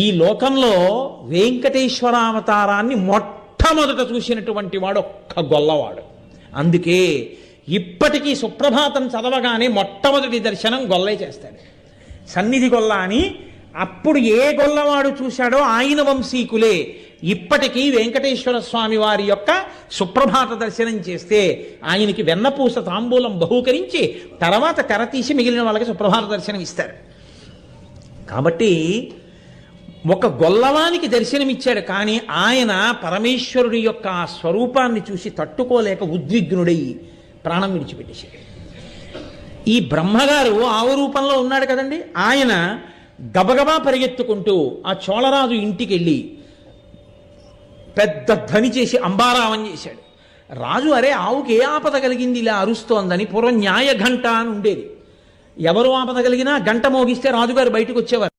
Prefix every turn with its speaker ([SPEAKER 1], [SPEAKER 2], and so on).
[SPEAKER 1] ఈ లోకంలో వెంకటేశ్వరావతారాన్ని మొట్టమొదట చూసినటువంటి వాడు ఒక్క గొల్లవాడు. అందుకే ఇప్పటికీ సుప్రభాతం చదవగానే మొట్టమొదటి దర్శనం గొల్లే చేస్తాడు. సన్నిధి గొల్ల అని అప్పుడు ఏ గొల్లవాడు చూశాడో ఆయన వంశీకులే ఇప్పటికీ వెంకటేశ్వర స్వామి వారి యొక్క సుప్రభాత దర్శనం చేస్తే ఆయనకి వెన్నపూస తాంబూలం బహూకరించి తర్వాత తెరతీసి మిగిలిన వాళ్ళకి సుప్రభాత దర్శనం ఇస్తారు. కాబట్టి ఒక గొల్లవానికి దర్శనమిచ్చాడు, కానీ ఆయన పరమేశ్వరుడి యొక్క ఆ స్వరూపాన్ని చూసి తట్టుకోలేక ఉద్విగ్నుడై ప్రాణం విడిచిపెట్టేశాడు. ఈ బ్రహ్మగారు ఆవు రూపంలో ఉన్నాడు కదండి, ఆయన గబగబా పరిగెత్తుకుంటూ ఆ చోళరాజు ఇంటికి వెళ్ళి పెద్ద ధ్వని చేసి అంబారావం చేశాడు. రాజు అరే ఆవుకి ఏ ఆపద కలిగింది ఇలా అరుస్తోందని, పూర్వం న్యాయ ఘంట అని ఉండేది. ఎవరు ఆపద కలిగినా గంట మోగిస్తే రాజుగారు బయటకు వచ్చేవారు.